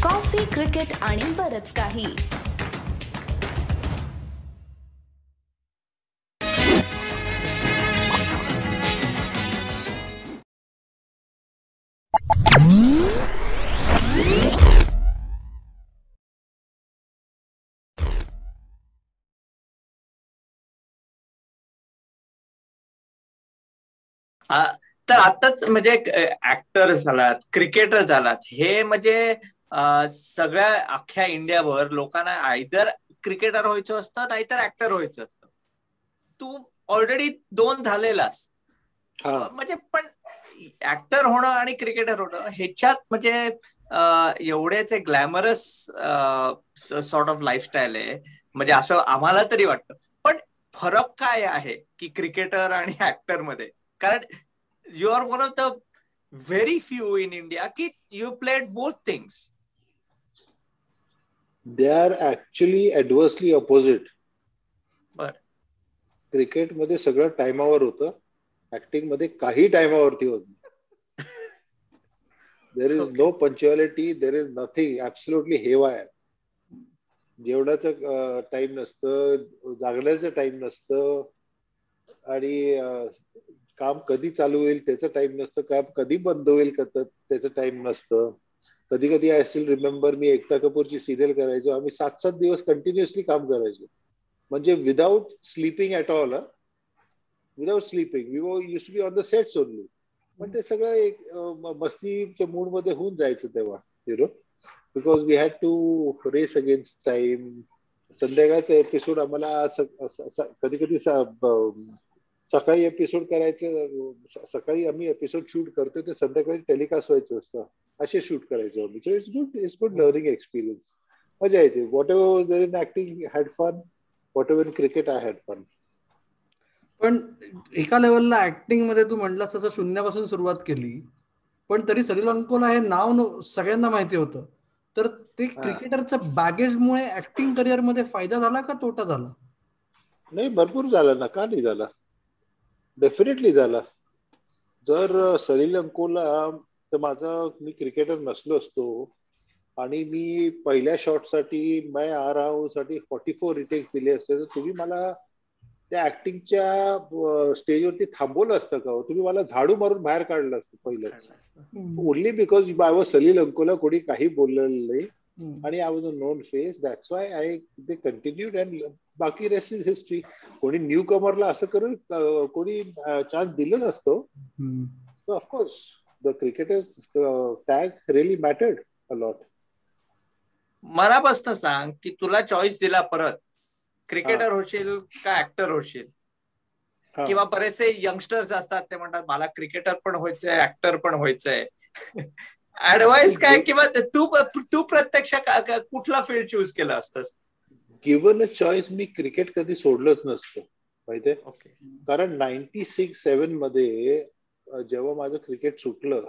Coffee, cricket आणि बरच काही. तर आताच म्हणजे ऍक्टर झालात, क्रिकेटर झालात, हे म्हणजे सगळ्या अख्ख्या इंडियावर लोकांना आयदर क्रिकेटर व्हायचं असतं नाहीतर ऍक्टर व्हायचं असतं. तू ऑलरेडी 2 झालेलास. म्हणजे पण ऍक्टर होणं आणि क्रिकेटर होणं ह्याच्यात म्हणजे एवढेच एक ग्लॅमरस सॉर्ट ऑफ लाईफस्टाईल आहे, म्हणजे असं आम्हाला तरी वाटतं. पण फरक काय आहे की क्रिकेटर आणि ऍक्टर मध्ये? कारण you are one of the very few in India ki you played both things. They are actually adversely opposite. बर. क्रिकेट मध्ये सगळं टाइमावर होतं, ऍक्टिंग मध्ये काही टाइमावरती होत नाही. There is no punctuality, there is nothing, absolutely haywire. जेवणाचं टाइम नसतं, जागण्याचं टाइम नसतं, आणि काम कधी चालू होईल त्याचं टाइम नसतं, काम कधी बंद होईल त्याचं टाइम नसतं. कधी कधी आय स्टील रिमेंबर, मी एकता कपूरची सिरियल करायचो, आम्ही 7-7 दिवस कंटिन्युअसली काम करायचो, म्हणजे without sleeping at all. Without sleeping we used to be on the sets only. पण ते सगळं एक मस्तीच्या मूड मध्ये होऊन जायचं तेव्हा, because we had to race against time. संध्याकाळचा एपिसोड आम्हाला कधी कधी सकाळी एपिसोड करायचं, सकाळी आम्ही एपिसोड शूट करतो ते संध्याकाळी टेलिकास्ट व्हायचं असतं, असे शूट करायचो आम्ही. So it's good learning experience. मजा यायची. Whatever there in acting had fun, whatever in cricket I had fun. पण एका लेवलला ऍक्टिंग मध्ये तू म्हटलास तसं शून्यापासून सुरुवात केली, पण तरी सलील अंकोला हे नाव सगळ्यांना माहिती होतं. तर ते क्रिकेटरचं बॅगेजमुळे ऍक्टिंग करिअर मध्ये फायदा झाला का तोटा झाला? नाही, भरपूर झाला ना. का नाही झाला? डेफिनेटली झाला. जर सलील अंकोला मी क्रिकेटर नसलो असतो आणि मी पहिल्या शॉटसाठी मैं आ रहा हूं साठी 44 रिटेक्स दिले असते, तर तुम्ही मला त्या ऍक्टिंगच्या स्टेजवरती थांबवलं असतं का? तुम्ही मला झाडू मारून बाहेर काढलं असतं पहिलंच. Only because I was Salil Ankola, कोणी काही बोललेलं नाही, आणि I was a known face. That's why they continued, and बाकी रेस्ट इज हिस्ट्री. कोणी न्यू कमरला असं करून कोणी चान्स दिलं नसतो. So of course the cricketer's tag really mattered a lot. मनापासून सांग की तुला चॉईस दिला परत, क्रिकेटर होशील का ऍक्टर होशील? किंवा बरेचसे यंगस्टर्स असतात ते म्हणतात मला क्रिकेटर पण व्हायचंय, ऍक्टर पण व्हायचंय. ऍडवाइस काय, किंवा तू प्रत्यक्ष कुठला फील्ड चूज केला असतस? गिव्हन अ चॉईस मी क्रिकेट कधी सोडलंच नसतं माहितीये. कारण 96-7 मध्ये जेव्हा माझं क्रिकेट सुटलं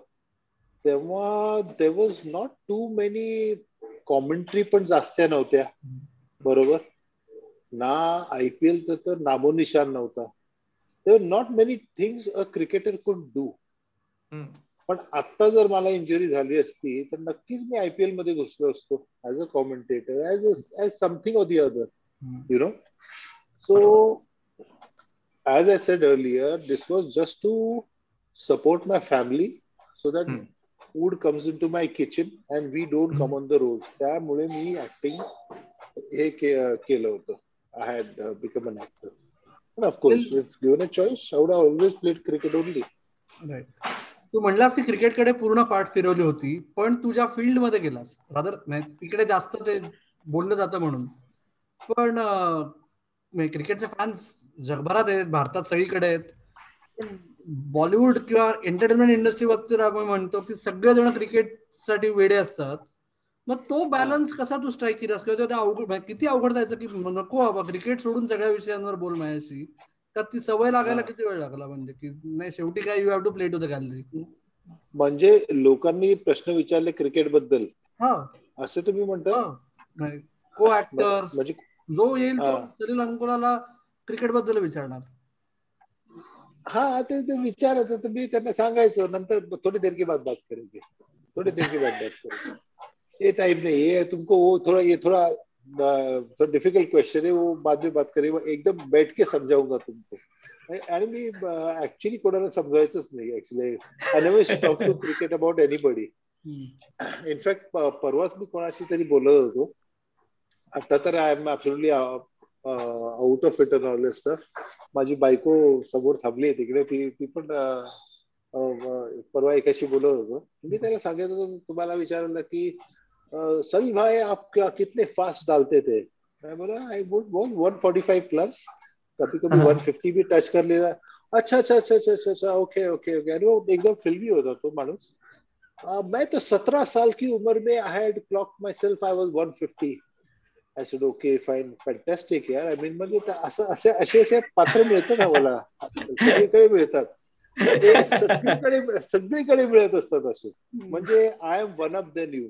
तेव्हा there was not too many commentary, पण जास्त नव्हत्या, बरोबर ना. IPL तर नामोनिशान नव्हता. There not many things a cricketer could do. पण आता जर मला इंजुरी झाली असती तर नक्कीच मी IPL मध्ये घुसलो असतो as a commentator, as something or the other, you know. So as I said earlier, this was just to support my family so that food comes into my kitchen and we don't come on the roads. त्यामुळे मी acting हे केलं होतं. I had become an actor. And of course, if given a choice, I would have always played cricket only. Right. तू म्हणलास की क्रिकेटकडे पूर्ण पाठ फिरवली होती, पण तुझ्या फील्ड मध्ये गेलास रादर, तिकडे जास्त ते बोललं जातं म्हणून. पण क्रिकेटचे फॅन्स जगभरात आहेत, भारतात सगळीकडे आहेत. पण बॉलिवूड किंवा एंटरटेनमेंट इंडस्ट्री बाबतीत आपण म्हणतो की सगळेजण क्रिकेटसाठी वेडे असतात. मग तो बॅलन्स कसा तू स्ट्राईक केलास? किंवा किती अवघड जायचं की नको बाबा क्रिकेट सोडून सगळ्या विषयांवर बोल माझ्याशी? तर ती सवय लागायला किती वेळ लागला? म्हणजे की नाही, शेवटी काय you have to play to the gallery. म्हणजे लोकांनी प्रश्न विचारले क्रिकेट बद्दल, असं तुम्ही म्हणता? को ऍक्टर्स म्हणजे जो येईल तो सलील अंकोला क्रिकेट बद्दल विचारणार. ते विचारत तर मी त्यांना सांगायचो, नंतर थोडी देर की बात करेंगे, थोडी देर की बात करेंगे. ये टाइम नहीं, ये तुमको वो थोड़ा, ये थोड़ा डिफिकल्ट क्वेश्चन है, वो बाद में बात करेंगे, एकदम बैठ के समजावूंगा तुमको. आणि मी ऍक्च्युली कोणाला समजायचंच नाही actually. I never talk to cricket about anybody. In fact परवाच मी कोणाशी तरी बोलत होतो. आता तर I am absolutely out of it and all stuff. माझी बायको समोर थांबली आहे तिकडे, ती पण परवा एकाशी बोलत होतो. मी त्याला सांगितलं होतं, तुम्हाला विचारलं की सनी भाई आप क्या कितने फास्ट डालते थे. मैं बोला आई वुड बॉल 145 प्लस, कभी कभी 150 भी टच कर लेता. अच्छा अच्छा अच्छा अच्छा अच्छा, ओके ओके ओके. अरे वो एकदम फिल्मी होता तो माणूस. मैं तो 17 साल की उम्र में I had clock my self I was 150. I said okay fine, fantastic यार. आय मीन म्हणजे असे असे पात्र मिळतात आम्हाला, सगळीकडे मिळतात. सगळीकडे मिळत असतात असे. म्हणजे I am one of them. You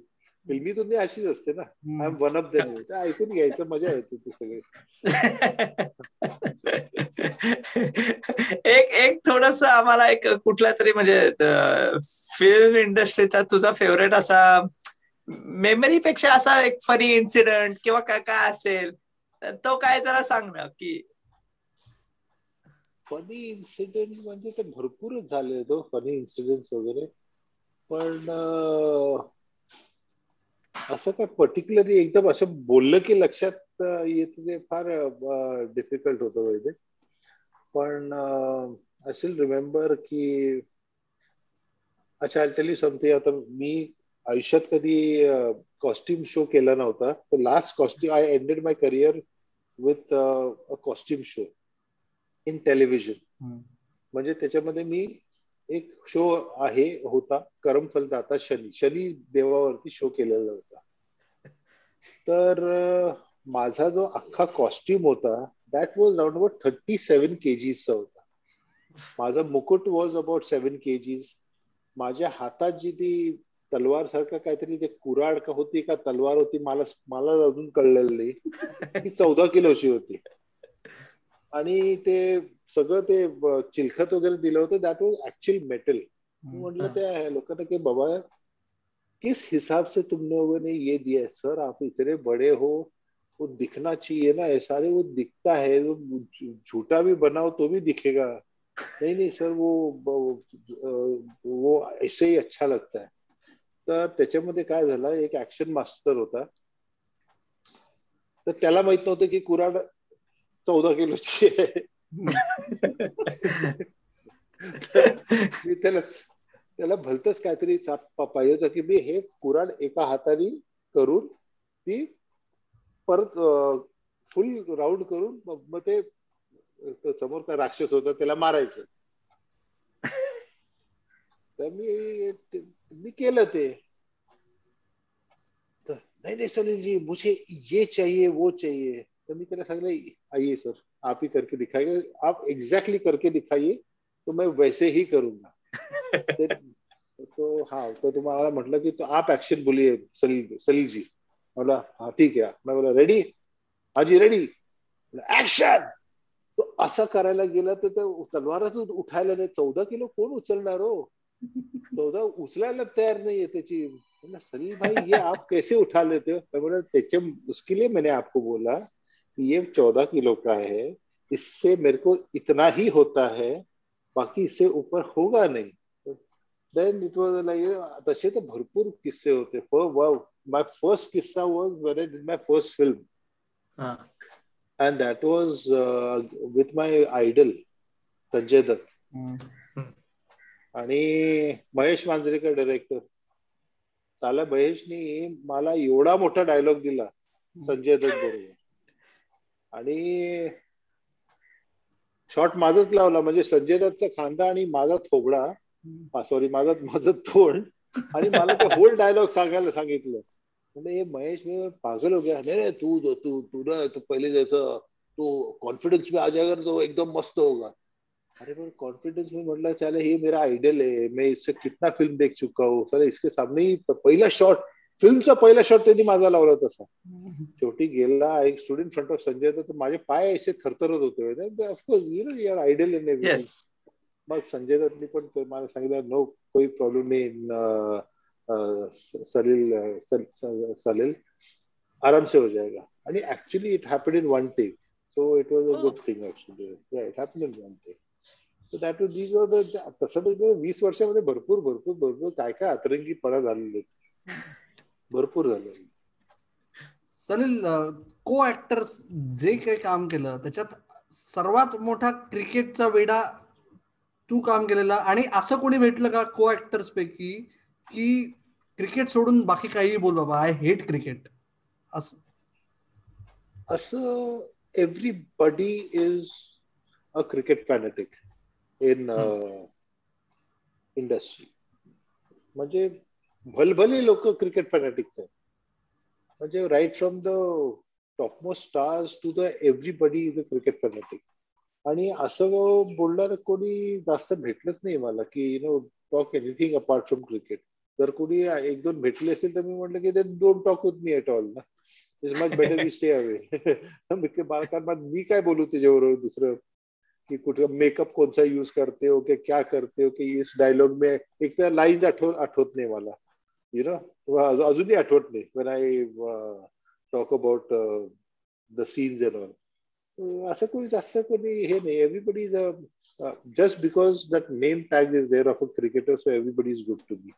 फिल्मी दुनिया अशीच असते ना. I am one of them. ते ऐकून घ्यायचं, मजा येते ते सगळे. एक थोडस आम्हाला एक कुठल्या तरी म्हणजे फिल्म इंडस्ट्रीचा तुझा फेवरेट असा मेमरी पेक्षा असा एक फनी इन्सिडेंट किंवा काय काय असेल तो काय जरा सांग ना. की फनी इन्सिडेंट म्हणजे ते भरपूरच झाले तो फनी इन्सिडेंट वगैरे, पण असं काय पर्टिक्युलरली एकदम असं बोललं की लक्षात येतं ते फार डिफिकल्ट होतं वैद्य. पण आय स्टिल रिमेंबर की, अच्छा आय टेल यू समथिंग. आता मी आयुष्यात कधी कॉस्ट्युम शो केला नव्हता. Last costume I ended my career with a costume show in television. म्हणजे त्याच्यामध्ये मी एक शो होता करमफल दाता शनी देवावरती शो केलेला होता. तर माझा जो अख्खा कॉस्ट्युम होता that was round about 37 kgs होता. माझा मुकुट वॉज अबाउट 7 kgs. माझ्या हातात जी ती तलवार सारखं काहीतरी ते कुऱ्हाड का होती का तलवार होती, मला अजून कळलेलं नाही. ती 14 किलोची होती. आणि ते सगळं ते चिलखत वगैरे दिलं होतं दॅट वॉज ऍक्च्युअल मेटल. म्हटलं त्या लोकांना की बाबा किस हिसाब से तुम लोगों ने ये दिया है सर, आप इतने बड़े हो, वो दिखना चाहिए ना ऐसा. अरे वो दिखता है, झूठा भी बनाओ तो भी दिखेगा. नहीं नहीं सर, वो ऐसे ही अच्छा लगता है. तर त्याच्यामध्ये काय झालं, एक ऍक्शन मास्टर होता. तर त्याला माहित नव्हतं की कुऱ्हाड 14 किलोची आहे. मी त्याला भलतच काहीतरी पाहिजे होतं की मी हे कुऱ्हाड एका हाताने करून ती परत फुल राऊंड करून मग ते समोर काय राक्षस होता त्याला मारायचं. तर मी केलं ते. नहीं नहीं सलील जी मुझे ये चाहिए वो चाहिए. तर मी त्याला सांगितलं आइए सर आप ही करके दिखाइए, आप एग्जैक्टली करके दिखाइए तो मैं वैसे ही करूंगा. तो हाँ, तो तुम्हाला म्हटलं की तो आप एक्शन बोलिए सलील जी. बोला हाँ ठीक है. मैं बोला रेडी, हाँ जी रेडी, ऍक्शन. तो असं करायला गेला तर तलवारच उठायला नाही. 14 किलो कोण उचलणार हो. 14 उचलायला तयार नाहीये त्याची. सलील भाई ये आप कैसे उठा लेते हो. मैं बोला उसके लिए मैंने आपको बोला ये 14 किलो का है, इससे मेरे को इतना ही होता है, बाकी इससे ऊपर होगा नहीं. देन इट वॉज लाइक तसे तर भरपूर किस्से होते. माय फर्स्ट किस्सा was when I did my first film and that was with my idol Sanjay Dutt आणि महेश मांजरेकर डायरेक्टर. साला महेशनी मला एवढा मोठा डायलॉग दिला संजय दत्त बरोबर, आणि शॉट माझच लावला. म्हणजे संजय दत्तचा खांदा आणि माझा थोबडा, सॉरी माझं तोंड, आणि मला ते होल डायलॉग सांगायला सांगितलं. म्हणजे महेश में पागल हो गया. नहीं तू पहले जैसा तो कॉन्फिडेंस में आ जाएगा तो एकदम मस्त होगा. अरे पर कॉन्फिडेंस में म्हटलं चले ये मेरा आइडल है, मैं इससे कितना फिल्म देख चुका हूँ, सर इसके सामने ही पहिला शॉट, फिल्मचा पहिला शॉट त्यांनी माझा लावला तसा. शेवटी गेला, एक स्टुडंट फ्रंट ऑफ संजय तर माझे पाय असे थरथरत होते. Of course you know your idol in everything. मग संजय दत्तनी पण मला सांगितलं नो कोई प्रॉब्लेम नाही, सलील आराम से हो जाएगा. आणि actually it happened in one take. So it was a good thing actually. Yeah, it happened in one take. So that was, these were the, तसं तर 20 वर्षामध्ये भरपूर काय अतरंगीपणा झालेले भरपूर झाले. सलील, को ऍक्टर्स जे काही काम केलं त्याच्यात सर्वात मोठा क्रिकेटचा वेडा तू काम केलेला, आणि असं कोणी भेटलं का को ऍक्टर्स पैकी की क्रिकेट सोडून बाकी काही बोल बाबा, आय हेट क्रिकेट असं? Everybody is a cricket fanatic in industry. म्हणजे भलभले लोक क्रिकेट फॅनेटिक्स आहेत. म्हणजे right from the topmost stars to the everybody is a cricket fanatic. आणि असं बोलणार कोणी जास्त भेटलंच नाही मला की talk anything apart from cricket. जर कोणी एक दोन भेटले असेल तर मी म्हटलं की don't talk with me at all ना. It's much better we stay away. कारण मी काय बोलू त्याच्याबरोबर दुसरं की कुठं मेकअप कोणता यूज करते हो की क्या करते हो की इस डायलॉग में एक तर लाईन्स आठवत नाही मला. अजूनही आठवत नाही when I talk about the scenes and all. असं कोणी जास्त कोणी हे नाही. Everybody is just because that name tag is there of a cricketer, so everybody is good to be.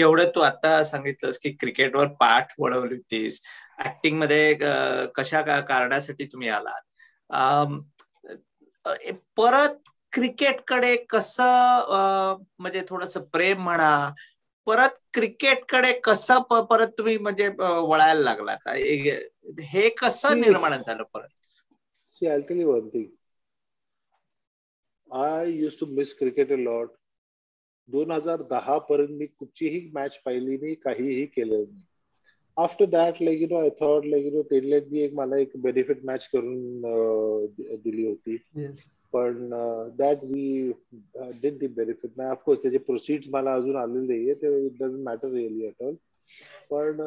एवढं तू आता सांगितलंस की क्रिकेटवर पाठ वळवली होतीस, ऍक्टिंग मध्ये कशा कारणासाठी तुम्ही आलात, परत क्रिकेटकडे कसं म्हणजे थोडस प्रेम म्हणा, परत क्रिकेटकडे कसं परत तुम्ही म्हणजे वळायला लागलात, हे कसं निर्माण झालं परत? See, I'll tell you one thing. I used to miss cricket a lot. 2010 पर्यंत मी कुठचीही मॅच पाहिली नाही, काहीही केलं नाही. आफ्टर दॅट I thought त्यांनी एक मला एक बेनिफिट मॅच करून दिली होती. पण that we did the benefit. Of course त्याचे प्रोसीड्स मला अजून आलेले आहे, ते it doesn't matter really at all. पण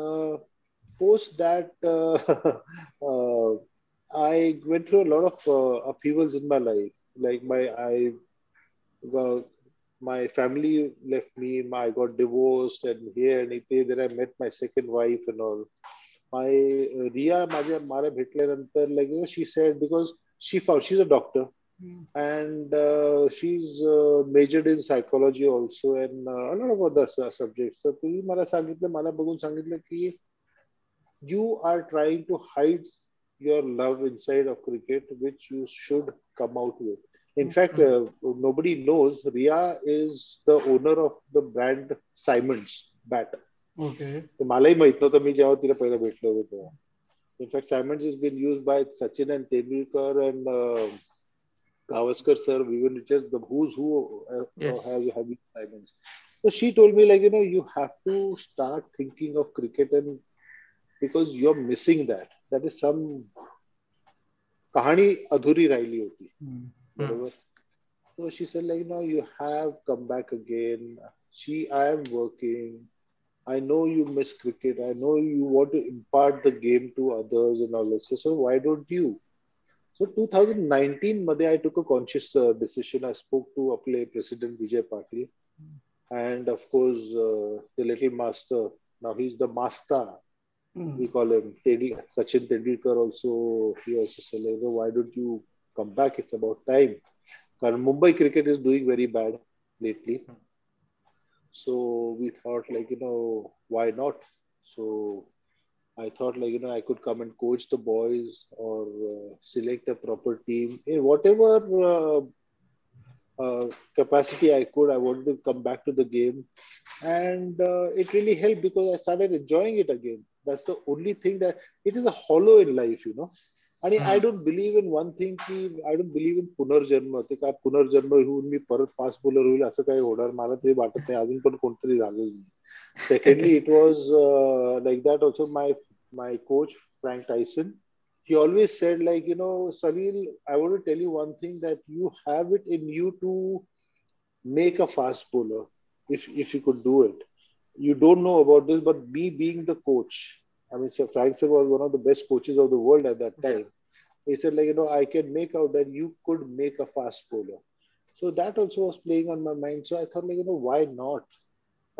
post that I went through a lot of upheavals in my life. Like my family left me, I got divorced, and here and there. Then I met my second wife and all. My Ria, mara bhetल्यानंतर she said, because she's a doctor, and she's majored in psychology also, and a lot of other subjects. So ती मला बघून सांगितलं की you are trying to hide your love inside of cricket, which you should come out with. In fact, nobody knows Ria is the owner of the brand Simon's bat. Okay. मलाही माहित नव्हतं मी जेव्हा तिला पहिला भेटलो होतो तेव्हा. In fact, Simon's has been used by Sachin and Tendulkar and Gavaskar sir, even just the who's who has having Simon's. So she told me you have to start thinking of cricket, and because you're missing that. That is some कहाणी अधुरी राहिली होती. बरोबर. So she said you have come back again. I am working. I know you miss cricket. I know you want to impart the game to others and all this. So why don't you? So 2019 मध्ये I took a conscious decision. I spoke to apple President Vijay Patil, and of course the little master. Now he's the master. We call him Sachin Tendulkar also. He also said, why don't you come back? It's about time. Because Mumbai cricket is doing very bad lately. So we thought why not? So I thought I could come and coach the boys or select a proper team. In whatever capacity I could, I wanted to come back to the game. And it really helped because I started enjoying it again. That's the only thing, that it is a hollow in life, And I don't believe in one thing, I don't believe in पुनर्जन्म. ते काय पुनर्जन्म होऊन मी परत fast bowler होईल असं काही होणार मला तरी वाटत नाही. अजून पण कोणतरी झालेलं नाही. Secondly, it was like that also. My coach Frank Tyson, he always said Salil, I want to tell you one thing, that you have it in you to make a fast bowler if you could do it. You don't know about this, but me being the coach, I mean, Sir Frank sir was one of the best coaches of the world at that time. He said, I can make out that you could make a fast bowler. So that also was playing on my mind. So I thought, why not?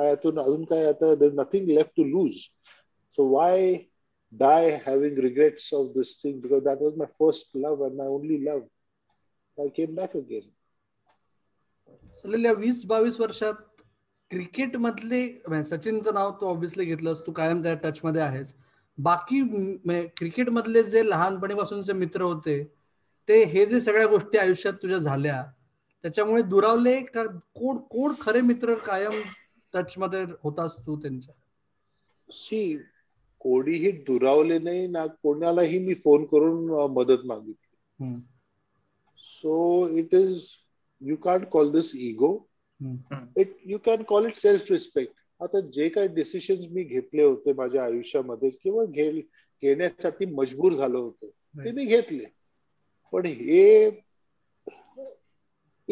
यातून अजून काय आता there nothing left to lose. So why die having regrets of this thing, because that was my first love and my only love. I came back again. सलल्या 20-22 वर्षात cricket मधले सचिनचं नाव तू obviously घेतलंस, तू कायम त्या touch मध्ये आहेस. बाकी क्रिकेट मधले जे लहानपणीपासूनचे मित्र होते ते हे जे सगळ्या गोष्टी आयुष्यात तुझ्या झाल्या त्याच्यामुळे दुरावले का? कोण कोण खरे मित्र कायम टच मध्ये होतास तू त्यांच्या? कोणीही दुरावले नाही ना, कोणालाही मी फोन करून मदत मागितली. So it is, you can't call this ego, you can call it self respect. आता जे काही डिसिजन्स मी घेतले होते माझ्या आयुष्यामध्ये किंवा घेण्यासाठी मजबूर झालो होतो ते मी घेतले. पण हे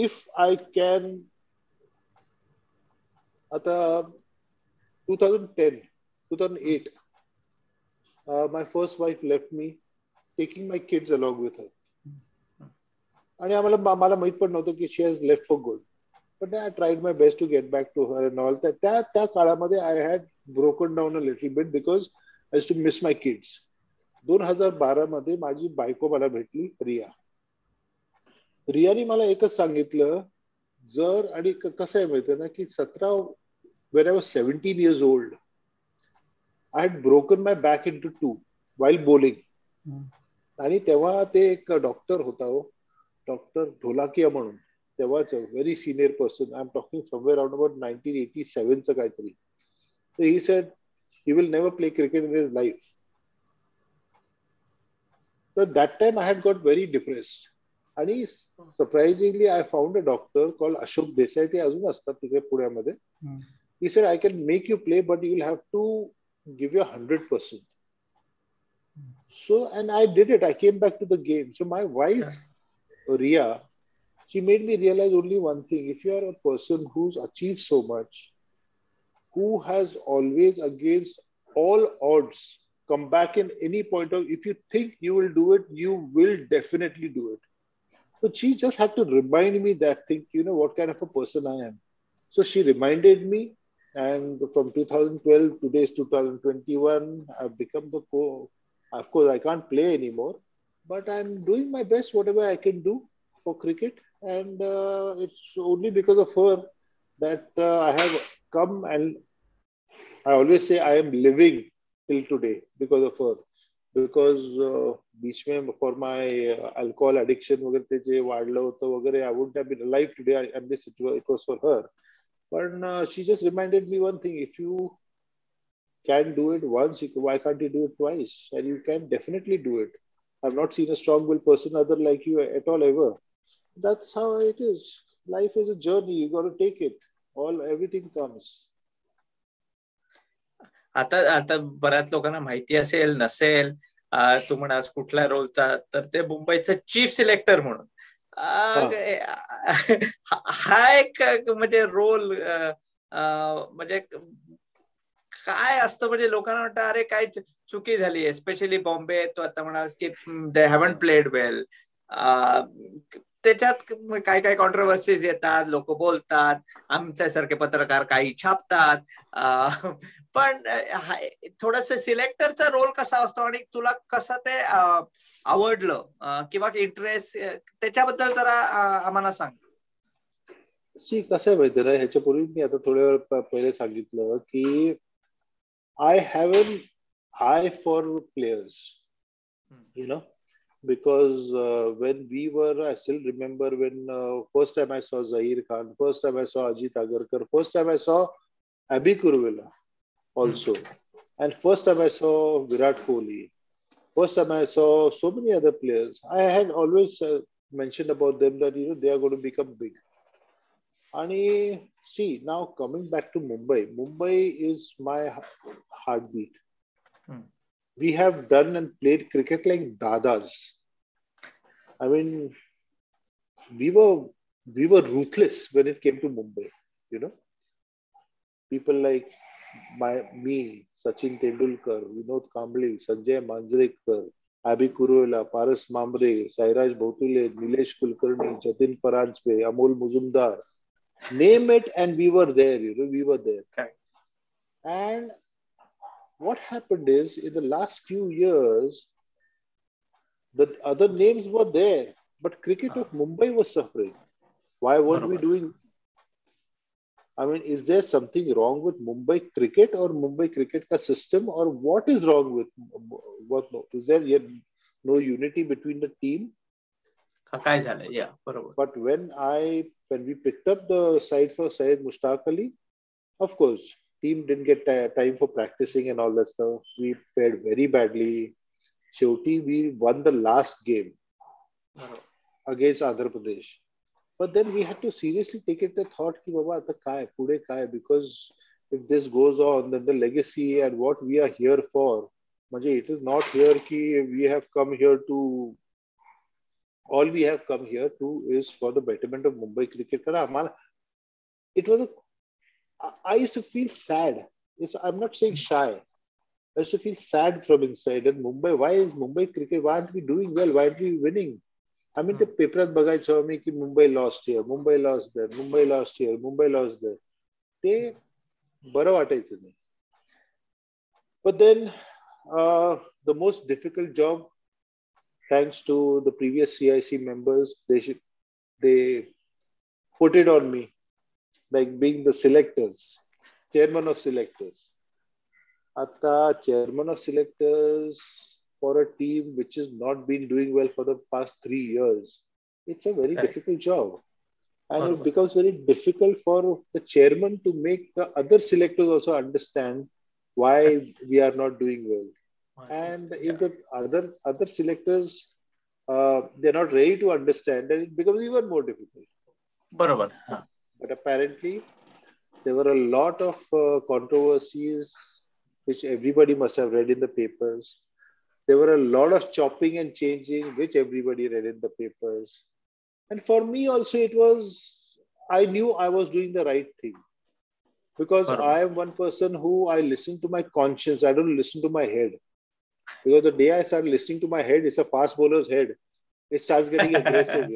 इफ आय कॅन, आता 2008 my first wife left me, taking my kids along with her. आणि मला माहित पण नव्हतं की she has left for good. But I tried my best to get back to her and all. त्या काळामध्ये I had broken down a little bit because I used to miss my kids. 2012 मध्ये माझी बायको मला भेटली, रियाने मला एकच सांगितलं, जर, आणि कसं आहे माहिती ना की when I was 17 years old, I had broken my back into two while bowling. आणि तेव्हा ते एक डॉक्टर होता, डॉक्टर ढोलाकिया म्हणून, तेव्हाच very senior person. I am talking somewhere around about 1987 चं काहीतरी. So he said he will never play cricket in his life. So that time I had got very depressed. आणि surprisingly I found a doctor called Ashok Desai. ते अजून असतात तिकडे पुण्यामध्ये. He said I can make you play but you will have to give you 100%. So, and I did it. I came back to the game. So my wife, Ria, she made me realize only one thing. If you are a person who's achieved so much, who has always against all odds come back in any point of, if you think you will do it, you will definitely do it. So she just had to remind me that thing, you know, what kind of a person I am. So she reminded me. And from 2012, today is 2021, I've become the of course, I can't play anymore, but I'm doing my best, whatever I can do for cricket. And it's only because of her that I have come, and I always say I am living till today because of her. Because beach में for my alcohol addiction वगैरह ते जे वाढलं होतं वगैरह, I wouldn't have been alive today unless it was for her. But she just reminded me one thing: if you can do it once, why can't you do it twice? And you can definitely do it. I've not seen a strong-willed person other like you at all ever. That's how it is. Life is a journey. You got to take it. Everything comes. आता बऱ्याच लोकांना माहिती असेल नसेल, तू म्हणास कुठल्या रोलचा, तर ते मुंबईचं चीफ सिलेक्टर म्हणून. हा एक म्हणजे रोल म्हणजे काय असतं, म्हणजे लोकांना वाटतं अरे काय चुकी झाली, एस्पेशली बॉम्बे. तो आता म्हणास की दे हॅवंट प्लेड वेल, त्याच्यात काय काय कॉन्ट्रोवर्सीज येतात, लोक बोलतात, आमच्यासारखे पत्रकार काही छापतात. पण थोडस सिलेक्टरचा रोल कसा असतो आणि तुला कसं ते आवडलं किंवा इंटरेस्ट, त्याच्याबद्दल जरा आम्हाला सांग. कसं आहे माहिती ना, ह्याच्यापूर्वी मी आता थोड्या वेळ पहिले सांगितलं की I have an eye for players, you know, because when we were, I still remember when first time I saw Zahir Khan, first time I saw Ajit Agarkar, first time I saw Abhi Kuruvilla also, and first time I saw Virat Kohli, first time I saw so many other players. I had always mentioned about them that, you know, they are going to become big. And see, now coming back to Mumbai is my heartbeat. We have done and played cricket like dadas. I mean, we were ruthless when it came to Mumbai, you know. People like me, Sachin Tendulkar, Vinod Kambli, Sanjay Manjrekar, Abhi Kuruvilla, Paras Mamre, Sairaj Bhotule, Nilesh Kulkarni, Jatin Paranjpe, Amol Muzumdar. Name it and we were there, you know, we were there. Okay. And what happened is, in the last few years, the other names were there, but cricket of Mumbai was suffering. Why weren't we doing? I mean, is there something wrong with Mumbai cricket or Mumbai cricket ka system, or what is wrong with what? Is there yet no unity between the team? Yeah, but when we picked up the side for Syed Mushtaq Ali, of course, team didn't get time for practicing and all that stuff. We fared very badly. Choti, we won the last game against Andhra Pradesh. But then we had to seriously take it a thought ki baba ata kai, pude kai, because if this goes on, then the legacy and what we are here for, it is not here ki we have come here to, all we have come here to is for the betterment of Mumbai cricket. It was I used to feel sad. I'm not saying shy. I used to feel sad from inside. And Mumbai, why is Mumbai cricket, why aren't we doing well? Why aren't we winning? I mean, the paper bagaयचो आम्ही की Mumbai lost here, Mumbai lost there, Mumbai lost here, Mumbai lost there. ते बरं वाटायचं नाही. But then the most difficult job, thanks to the previous CIC members, they put it on me, like being the selectors, chairman of selectors. Atta chairman of selectors for a team which has not been doing well for the past 3 years, it's a very difficult job. And it becomes very difficult for the chairman to make the other selectors also understand why we are not doing well. And if the other selectors, they're not ready to understand, then it becomes even more difficult. Barabar. But apparently, there were a lot of controversies which everybody must have read in the papers. There were a lot of chopping and changing which everybody read in the papers. And for me also, I knew I was doing the right thing. Because I am one person who I listen to my conscience. I don't listen to my head. Because the day I start listening to my head, it's a fast bowler's head. It starts getting aggressive,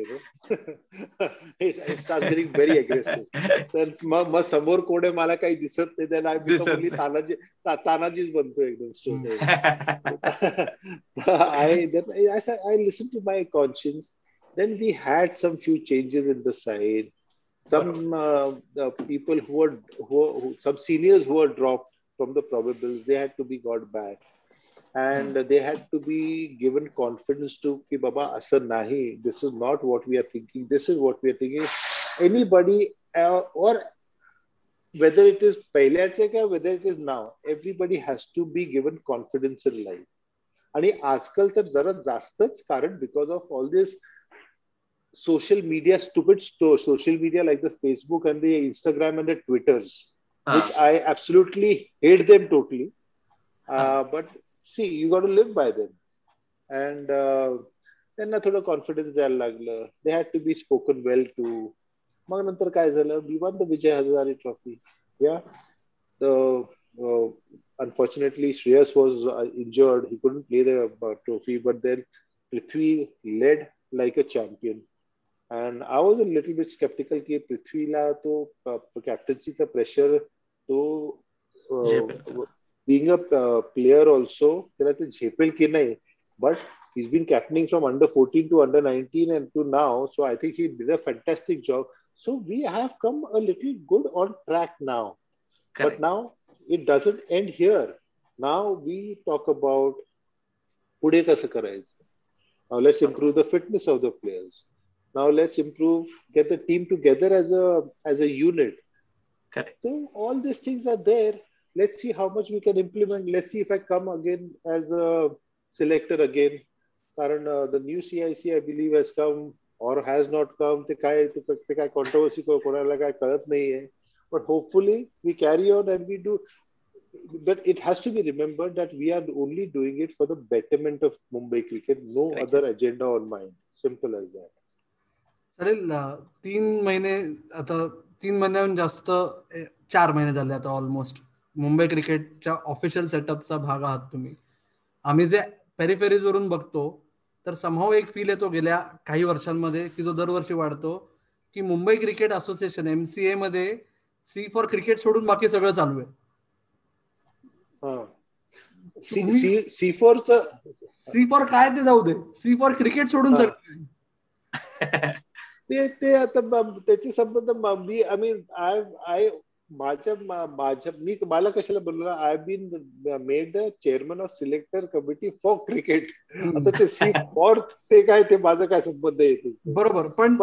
It starts getting very aggressive. Then samor kode mala kai disat nahi, then I become only Tanaji's banto ekdam straight. I listened to my conscience. Then we had some few changes in the side. Some people some seniors who were dropped from the probables, they had to be got back. And they had to be given confidence to ki baba asar nahi, this is not what we are thinking, this is what we are thinking. Anybody or whether it is pehle ache ka, whether it is now, everybody has to be given confidence in life. आणि आजकाल तर जरा जास्तच, कारण because of all this social media, stupid social media like the Facebook and the Instagram and the Twitters, which I absolutely hate them totally. But see, you got to live by them. And then thoda confidence द्यायला लागलं. They had to be spoken well to. मग नंतर काय झालं? We won the Vijay Hazare Trophy. Yeah. Unfortunately, Shreyas was injured. He couldn't play the trophy. But then Prithvi led like a champion. And I was a little bit skeptical कि पृथ्वीला तो captaincy चा pressure तो being a player also त्याला ते झेपेल की नाही, but he's been captaining from under 14 to under 19 and to now, so I think he did a fantastic job. So we have come a little good on track now. Correct. But now it doesn't end here. Now we talk about पुढे कसं करायचं. Now let's improve the fitness of the players. Now let's get the team together as a unit. Correct. So all these things are there. Let's see how much we can implement. Let's see if I come again as a selector again. Karan, the new CIC, I believe, has come or has not come. ते काय controversy कोणाला काय कळत नाहीये. But hopefully we carry on and we do. But it has to be remembered that we are only doing it for the betterment of Mumbai cricket. No other agenda on mind. Simple as that. चालेल. 3 महिने आता 3 महिन्याहून जास्त 4 महिने झाले आता almost Mumbai क्रिकेटच्या official सेटअपचा भाग आहात तुम्ही. आम्ही जे पेरिफेरीज वरून बघतो तर समहाव एक फील येतो गेल्या काही वर्षांमध्ये की जो दरवर्षी वाढतो की मुंबई क्रिकेट असोसिएशन MCA मध्ये C फॉर क्रिकेट सोडून बाकी सगळं चालू आहे. C4 काय ते जाऊ दे, C4 क्रिकेट सोडून सगळं. ते आता त्याचे संबंध मी मला कशाला बोललो, I been made the chairman of selector committee for cricket. आता ते C4 ते काय, ते माझा काय संबंध येते. बरोबर, पण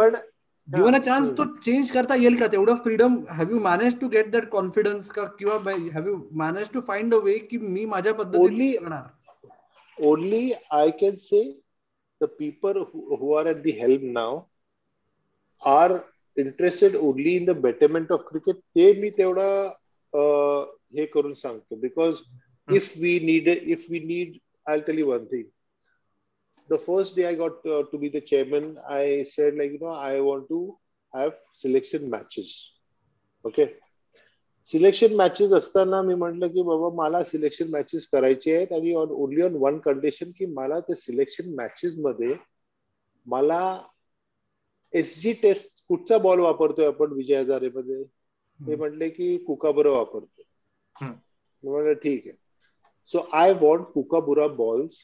गिव्हन अ चान्स तो चेंज करता येईल का? तेवढं freedom have you manage to get that confidence का? किंवा have you manage to find a way की मी माझ्या पद्धतीने करणार? Only I can say the people who are at the helm now are interested only in the betterment of cricket. ते मी तेवढं हे करून सांगतो. Because if we need I tell you one thing. The first day I got to be the chairman, I said, like, I want to have selection matches. Okay. Selection matches असताना मी म्हटलं की बाबा मला सिलेक्शन मॅचेस करायचे आहेत, आणि only on one condition, की मला त्या सिलेक्शन मॅचेस मध्ये मला SG टेस्ट कुठचा बॉल वापरतोय आपण विजय हजारे मध्ये, ते म्हटले की कुकाबुरा वापरतोय. म्हटलं ठीक आहे. So I want Kookaburra balls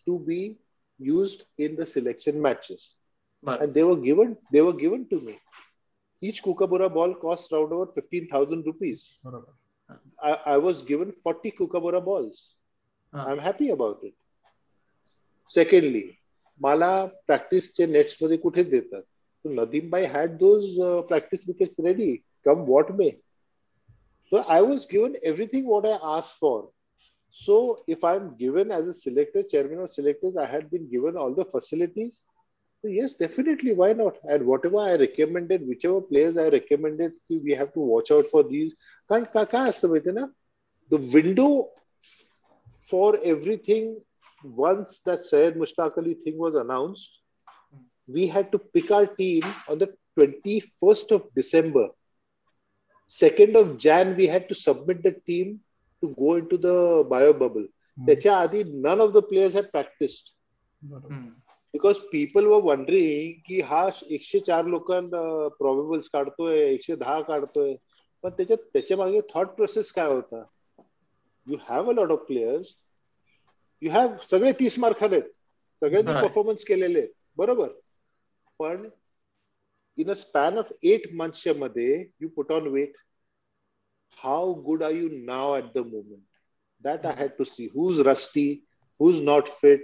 to be used in the selection matches. And they were given to me. Each Kookaburra ball cost around over 15,000 rupees. I was given 40 Kookaburra balls. I'm happy about it. Secondly, mala practice che nets मध्ये कुठे देतात? So Nadeem bhai had those practice wickets ready, come what may. So I was given everything what I asked for. So if I'm given as a selector, chairman of selectors, I had been given all the facilities. So yes, definitely, why not? And whatever I recommended, whichever players I recommended, we have to watch out for these. The window for everything, once that Syed Mushtaq Ali thing was announced, we had to pick our team on the 21st of December. 2nd of Jan, we had to submit the team to go into the bio bubble. त्याच्या आधी none of the players had practiced. Because people were wondering की हा 104 लोकांना probables काढतोय, 110 काढतोय, पण त्याच्या मागे thought process काय होता? You have a lot of players, you have सगळे 30 मार्काने, सगळ्यांनी परफॉर्मन्स केलेले, बरोबर, पण in a span of 8 months मध्ये you put on weight. How good are you now at the moment? That I had to see. Who's rusty, who's not fit,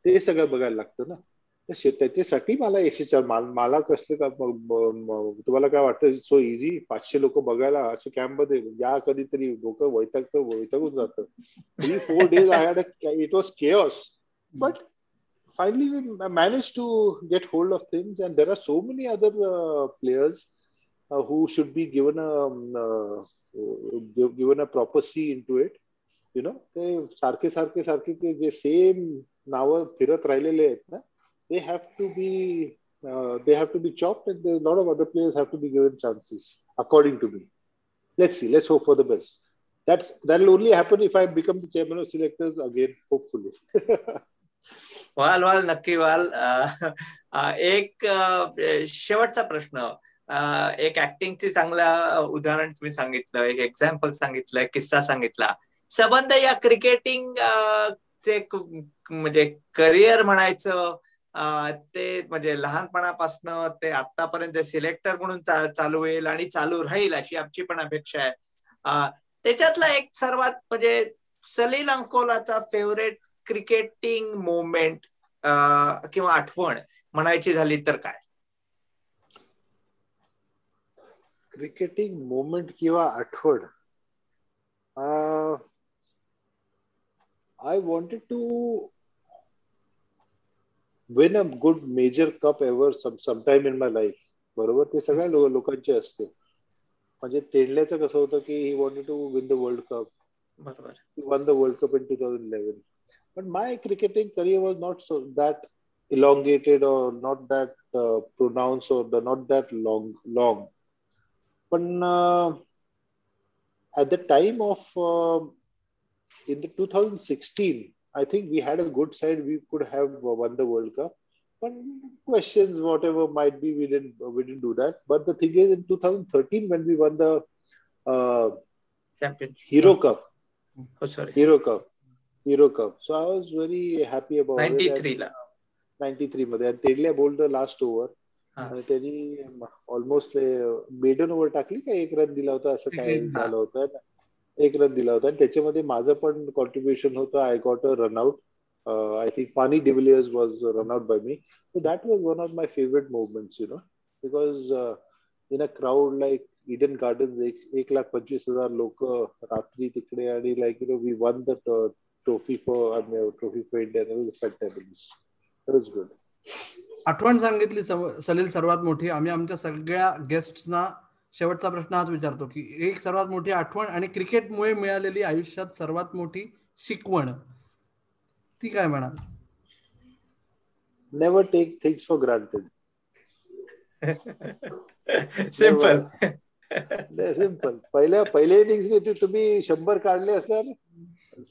ते सगळं बघायला लागतं ना. त्याच्यासाठी मला 104 मला कसलं का, तुम्हाला काय वाटतं सो इझी 500 लोक बघायला असं कॅम्प मध्ये या, कधीतरी डोकं वैतागून जातं. 3-4 days I had it was chaos, but finally we managed to get hold of things. And there are so many other players who should be given a proper see into it. ते सारखे जे same नाव फिरत राहिलेले आहेत ना, they have to be chopped, and a lot of other players have to be given chances, according to me. Let's see, let's hope for the best. That'll only happen if I become the chairman of selectors again, hopefully. वाल नक्की वाल. एक शेवटचा प्रश्न. एक ऍक्टिंगचे चांगलं उदाहरण तुम्ही सांगितलं, एक एक्झाम्पल सांगितलं, किस्सा सांगितला. संबंध या क्रिकेटिंग चे म्हणजे करिअर म्हणायचं ते म्हणजे लहानपणापासनं ते आतापर्यंत सिलेक्टर म्हणून चालू होईल आणि चालू राहील अशी आमची पण अपेक्षा आहे. त्याच्यातला एक सर्वात म्हणजे सलील अंकोलाचा फेवरेट क्रिकेटिंग मोमेंट किंवा आठवण म्हणायची झाली तर काय? क्रिकेटिंग मोमेंट किंवा आठवण, I wanted to win a good major cup ever sometime in my life. बरोबर, ते सगळ्या लोकांचे असते. म्हणजे तेंडल्याचं कसं होतं की he wanted to win the World Cup. बरोबर. He won the World Cup in 2011. But my cricketing career was not so that elongated or not that pronounced or not that long. But at the time of in the 2016, I think we had a good side. We could have won the World Cup. But questions, whatever might be, we didn't do that. But the thing is, in 2013, when we won the championship, Hero Cup. Oh, sorry. Hero Cup. Hero Cup. So I was very happy about 93 ला. 93 मध्ये. आणि तेडल्या bowled the last over आणि त्यांनी almost maiden over टाकली का 1 run दिला होता असं काय झालं होतं. 1 रन दिला होता आणि त्याच्यामध्ये माझं पण कॉन्ट्रीब्युशन होतं. I got a run out. I think Fanny de Villiers was run out by me. So that was one of my favorite moments, because in a crowd like Eden Gardens, 1,25,000 लोक रात्री तिकडे आणि we won the trophy for India. It was fabulous. That was good. आठवण सांगितली सलील सर्वात मोठी. आम्ही आमच्या सगळ्या गेस्ट्सना शेवटचा प्रश्न हाच विचारतो की एक सर्वात मोठी आठवण आणि क्रिकेटमुळे मिळालेली आयुष्यात सर्वात मोठी शिकवण ती काय म्हणाल? Never take things for granted. Simple. Simple. पहिल्या इनिंग्स मध्ये तुम्ही 100 काढले असणार,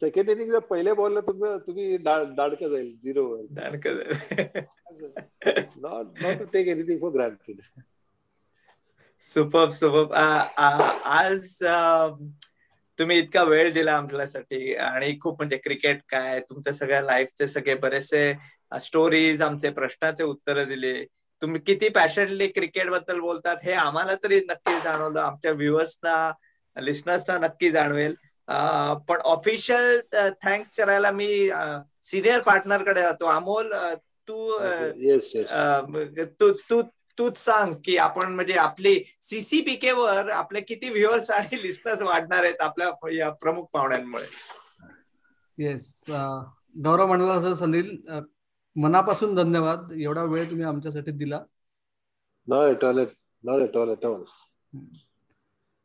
सेकंड इनिंग पहिल्या बॉलला तुम्ही दाडका जाईल 0 वर. दाडका जाईल. Not to take anything for granted. Superb. आज तुम्ही इतका वेळ दिला आमच्यासाठी आणि खूप म्हणजे क्रिकेट काय तुमच्या सगळ्या लाईफचे सगळे बरेचसे स्टोरीज, आमचे प्रश्नाचे उत्तर दिले. तुम्ही किती पॅशनली क्रिकेट बद्दल बोलतात हे आम्हाला तरी नक्की जाणवलं, आमच्या व्ह्युअर्सना, लिस्नर्सना नक्की जाणवेल. पण ऑफिशियल थँक्स करायला मी सिनियर पार्टनर कडे जातो. अमोल, तूच सांग की आपण म्हणजे आपली CCPK वर आपले किती व्ह्युअर्स आणि लिस्नर्स वाढणार आहेत आपल्या या प्रमुख पाहुण्यांमुळे. येस, गौरव म्हणाला असं सलील, मनापासून धन्यवाद. एवढा वेळ तुम्ही आमच्यासाठी दिला. Not at all.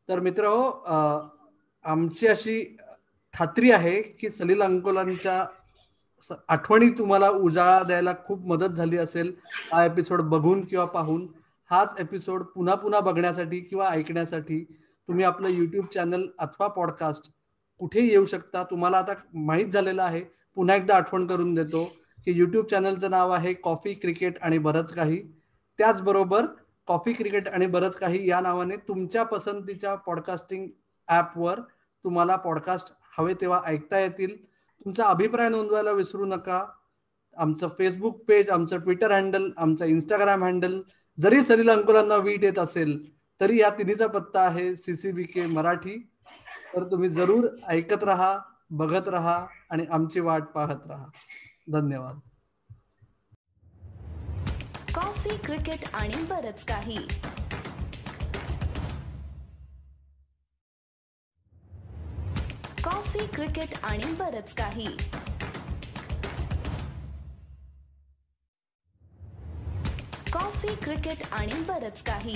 तर मित्र हो, आमची अशी खात्री आहे की सलील अंकोलांच्या आठवणी तुम्हाला उजाळा द्यायला खूप मदत झाली असेल. हा एपिसोड बघून किंवा पाहून. हाच एपिसोड पुन्हा पुन्हा बघण्यासाठी किंवा ऐकण्यासाठी तुम्ही आपलं युट्यूब चॅनल अथवा पॉडकास्ट कुठेही येऊ शकता. तुम्हाला आता माहीत झालेलं आहे, पुन्हा एकदा आठवण करून देतो की युट्यूब चॅनलचं नाव आहे कॉफी, क्रिकेट आणि बरंच काही. त्याचबरोबर कॉफी, क्रिकेट आणि बरंच काही या नावाने तुमच्या पसंतीच्या पॉडकास्टिंग ॲपवर तुम्हाला पॉडकास्ट हवे तेव्हा ऐकता येतील. तुमचा अभिप्राय नोंदवायला विसरू नका. आमचं फेसबुक पेज, आमचं ट्विटर हँडल, आमचं इंस्टाग्राम हँडल, जरी सलील अंकोलांना वीट येत असेल तरी या तिन्हीचा पत्ता आहे CCBK मराठी. तर तुम्ही जरूर ऐकत राहा, बघत राहा आणि आमची वाट पाहत राहा. धन्यवाद. कॉफी, क्रिकेट आणि बरंच काही. कॉफी, क्रिकेट आणि बरंच काही. कॉफी, क्रिकेट आणि बरंच काही.